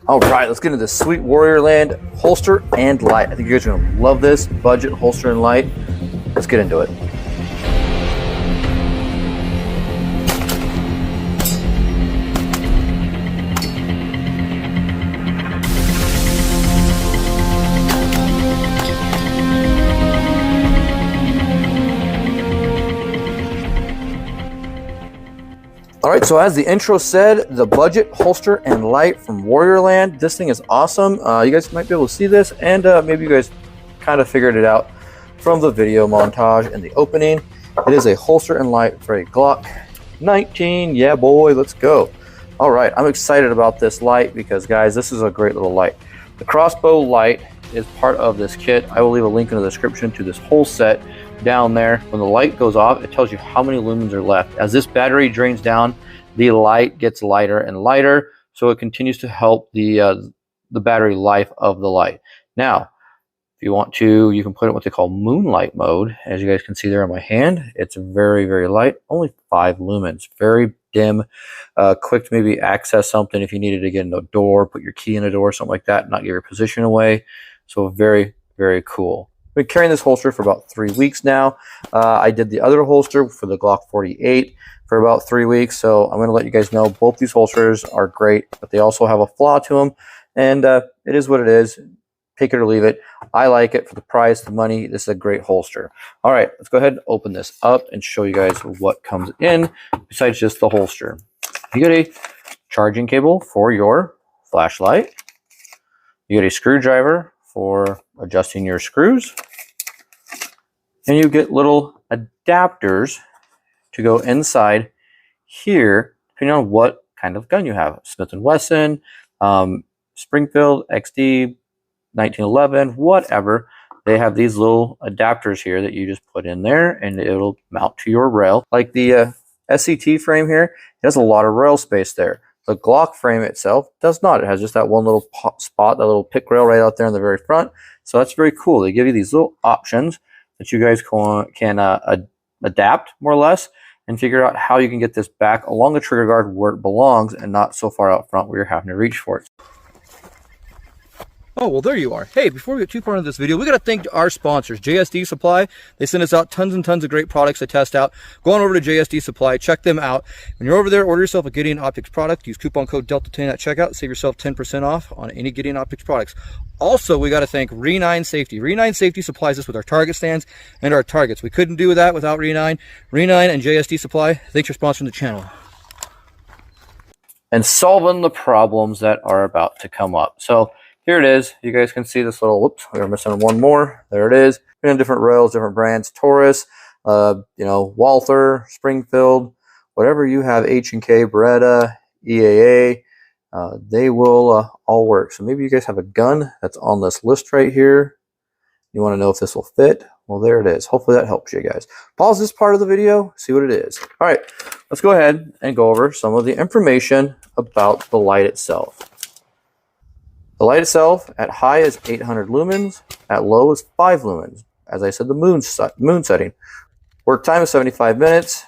All right, let's get into this sweet Warrior Land holster and light. I think you guys are gonna love this budget holster and light. Let's get into it. All right, so as the intro said, the budget holster and light from Warrior Land. This thing is awesome. You guys might be able to see this, and maybe you guys kind of figured it out from the video montage and the opening. It is a holster and light for a Glock 19. Yeah, boy, let's go. All right, I'm excited about this light because, guys, this is a great little light. The crossbow light is part of this kit. I will leave a link in the description to this whole set down there. When the light goes off, it tells you how many lumens are left. As this battery drains down, the light gets lighter and lighter, so it continues to help the battery life of the light. Now, if you want to, you can put it in what they call moonlight mode. As you guys can see there on my hand, it's very, very light, only 5 lumens, very dim, quick to maybe access something if you needed to get in a door, put your key in a door, something like that, not give your position away. So very, very cool. I've been carrying this holster for about 3 weeks now. I did the other holster for the Glock 48 for about 3 weeks, so I'm going to let you guys know both these holsters are great, but they also have a flaw to them, and it is what it is. Take it or leave it. I like it for the price, the money. This is a great holster. All right, let's go ahead and open this up and show you guys what comes in besides just the holster. You get a charging cable for your flashlight. You get a screwdriver for adjusting your screws. And you get little adapters to go inside here, depending on what kind of gun you have. Smith & Wesson, Springfield, XD, 1911, whatever. They have these little adapters here that you just put in there and it'll mount to your rail. Like the SCT frame here, it has a lot of rail space there. The Glock frame itself does not. It has just that one little spot, that little pick rail right out there in the very front. So that's very cool. They give you these little options that you guys can adapt more or less and figure out how you can get this back along the trigger guard where it belongs and not so far out front where you're having to reach for it. Oh, well, there you are. Hey, before we get too far into this video, we got to thank our sponsors, JSD Supply. They send us out tons and tons of great products to test out. Go on over to JSD Supply, check them out. When you're over there, order yourself a Gideon Optics product. Use coupon code Delta10 at checkout. Save yourself 10% off on any Gideon Optics products. Also, we got to thank Re9 Safety. Re9 Safety supplies us with our target stands and our targets. We couldn't do that without Re9. Re9 and JSD Supply, thanks for sponsoring the channel. And solving the problems that are about to come up. So, here it is. You guys can see this little, whoops, we were missing one more. There it is. In different rails, different brands, Taurus, you know, Walther, Springfield, whatever you have, H&K, Beretta, EAA, they will all work. So maybe you guys have a gun that's on this list right here. You want to know if this will fit. Well, there it is. Hopefully that helps you guys. Pause this part of the video, see what it is. All right, let's go ahead and go over some of the information about the light itself. The light itself at high is 800 lumens, at low is 5 lumens. As I said, the moon setting. Work time is 75 minutes,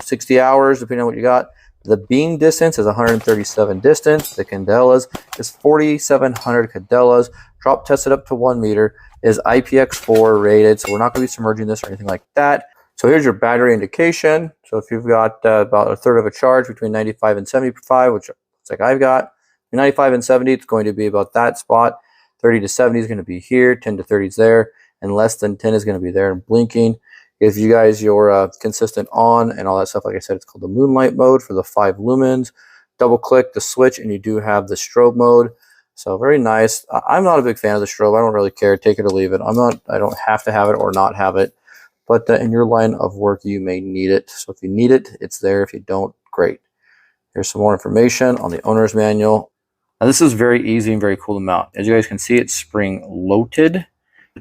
60 hours, depending on what you got. The beam distance is 137 distance. The candelas is 4,700 candelas. Drop tested up to 1 meter. Is IPX4 rated, so we're not going to be submerging this or anything like that. So here's your battery indication. So if you've got about a third of a charge between 95 and 75, which looks like I've got, 95 and 70, it's going to be about that spot. 30 to 70 is going to be here. 10 to 30 is there. And less than 10 is going to be there and blinking. If you guys, your consistent on and all that stuff, like I said, it's called the moonlight mode for the 5 lumens. Double click the switch and you do have the strobe mode. So very nice. I'm not a big fan of the strobe. I don't really care. Take it or leave it. I don't have to have it or not have it. But in your line of work, you may need it. So if you need it, it's there. If you don't, great. Here's some more information on the owner's manual. Now this is very easy and very cool to mount. As you guys can see, it's spring loaded.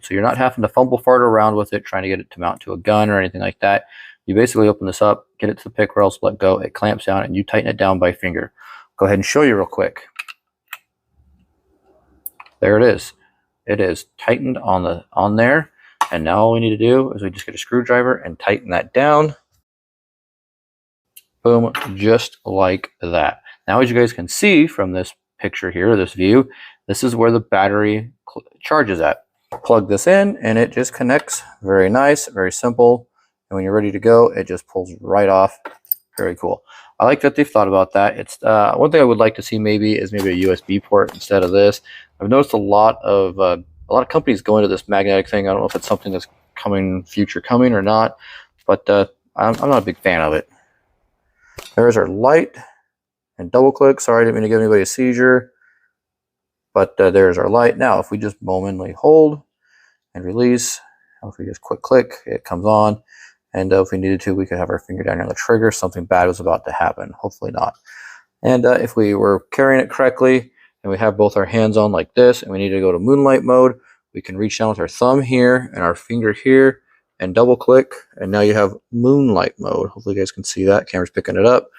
So you're not having to fumble fart around with it, trying to get it to mount to a gun or anything like that. You basically open this up, get it to the pick rails, let go, it clamps down, and you tighten it down by finger. Go ahead and show you real quick. There it is. It is tightened on there. And now all we need to do is we just get a screwdriver and tighten that down. Boom, just like that. Now as you guys can see from this picture here, this view, this is where the battery charges at. Plug this in and it just connects. Very nice, very simple. And when you're ready to go, it just pulls right off. Very cool. I like that they've thought about that. It's one thing I would like to see maybe is maybe a USB port instead of this. I've noticed a lot of companies going to this magnetic thing. I don't know if it's something that's future coming or not, but I'm not a big fan of it. There's our light and double click. Sorry, I didn't mean to give anybody a seizure, but there's our light. Now, if we just momentarily hold and release, if we just quick click, it comes on. And if we needed to, we could have our finger down here on the trigger. Something bad was about to happen. Hopefully not. And if we were carrying it correctly and we have both our hands on like this and we need to go to moonlight mode, we can reach down with our thumb here and our finger here and double click. And now you have moonlight mode. Hopefully you guys can see that. Camera's picking it up.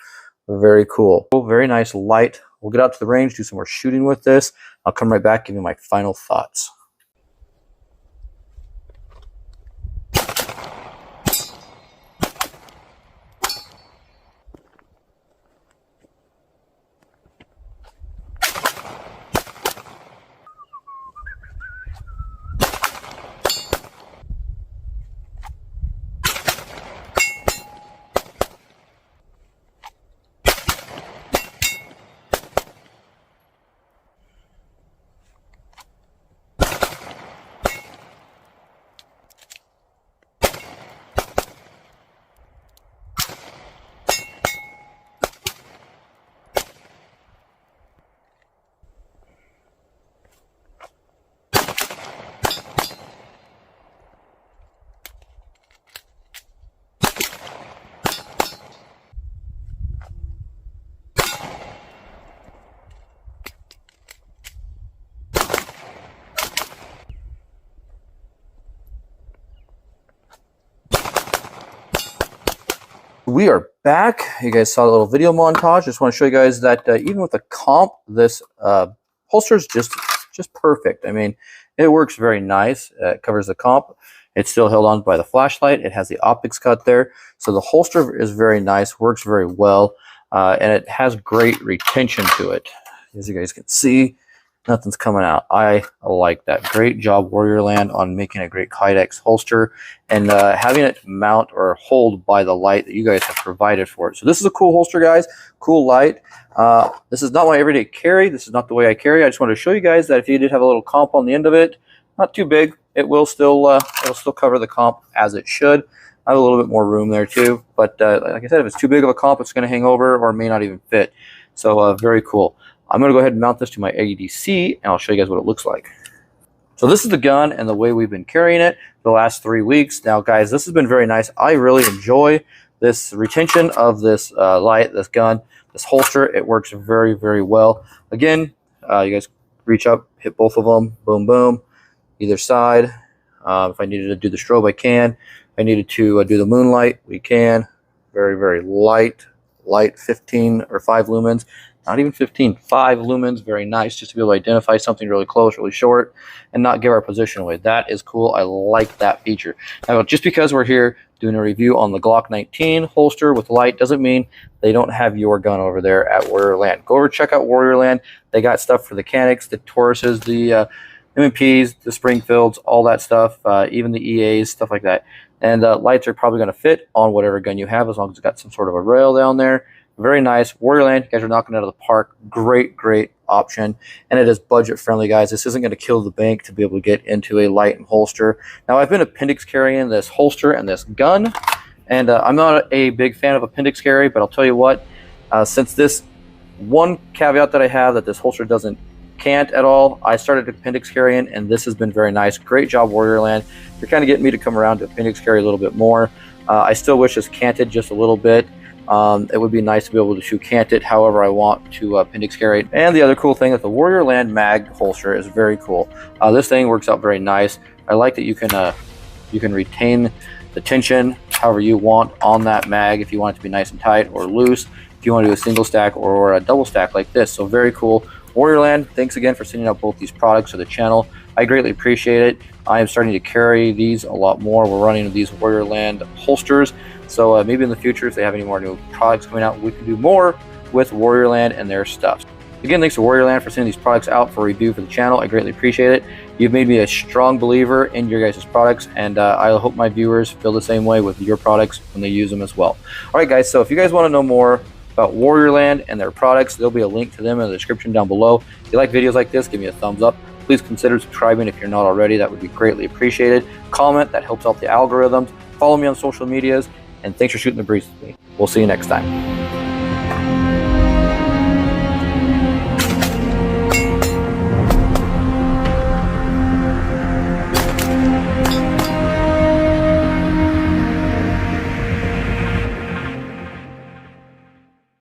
Very cool. Very nice light. We'll get out to the range, do some more shooting with this. I'll come right back, give you my final thoughts. We are back. You guys saw the little video montage. Just want to show you guys that even with the comp, this holster is just perfect. I mean, it works very nice. It covers the comp. It's still held on by the flashlight. It has the optics cut there. So the holster is very nice, works very well, and it has great retention to it. As you guys can see, nothing's coming out. I like that. Great job, Warriorland, on making a great Kydex holster and having it mount or hold by the light that you guys have provided for it. So this is a cool holster, guys. Cool light. This is not my everyday carry. This is not the way I carry. I just wanted to show you guys that if you did have a little comp on the end of it, not too big, it will still it'll still cover the comp as it should. I have a little bit more room there too, but like I said, if it's too big of a comp, it's going to hang over or may not even fit. So very cool. I'm going to go ahead and mount this to my ADC, and I'll show you guys what it looks like. So this is the gun and the way we've been carrying it the last 3 weeks. Now, guys, this has been very nice. I really enjoy this retention of this light, this gun, this holster. It works very, very well. Again, you guys reach up, hit both of them, boom, boom, either side. If I needed to do the strobe, I can. If I needed to do the moonlight, we can. Very, very light, 15 or 5 lumens. Not even 15, 5 lumens, very nice, just to be able to identify something really close, really short, and not give our position away. That is cool. I like that feature. Now, just because we're here doing a review on the Glock 19 holster with light doesn't mean they don't have your gun over there at Warriorland. Go over, check out Warriorland. They got stuff for the Canics, the Tauruses, the M&Ps, the Springfields, all that stuff, even the EAs, stuff like that. And lights are probably going to fit on whatever gun you have as long as it's got some sort of a rail down there. Very nice. Warriorland, you guys are knocking it out of the park. Great, great option. And it is budget friendly, guys. This isn't going to kill the bank to be able to get into a light and holster. Now, I've been appendix carrying this holster and this gun, and I'm not a big fan of appendix carry, but I'll tell you what, since this one caveat that I have that this holster can't at all, I started appendix carrying, and this has been very nice. Great job, Warriorland. You're kind of getting me to come around to appendix carry a little bit more. I still wish this canted just a little bit. It would be nice to be able to shoot canted however I want to appendix carry. And the other cool thing is the Warriorland mag holster is very cool. This thing works out very nice. I like that you can retain the tension however you want on that mag, if you want it to be nice and tight or loose, if you want to do a single stack or a double stack like this. So very cool. Warriorland, thanks again for sending out both these products to the channel. I greatly appreciate it. I am starting to carry these a lot more. We're running these Warriorland holsters. So maybe in the future, if they have any more new products coming out, we can do more with Warriorland and their stuff. Again, thanks to Warriorland for sending these products out for review for the channel. I greatly appreciate it. You've made me a strong believer in your guys' products, and I hope my viewers feel the same way with your products when they use them as well. All right, guys, so if you guys want to know more about Warriorland and their products, there'll be a link to them in the description down below. If you like videos like this, give me a thumbs up. Please consider subscribing if you're not already. That would be greatly appreciated. Comment, that helps out the algorithms. Follow me on social medias, and thanks for shooting the breeze with me. We'll see you next time.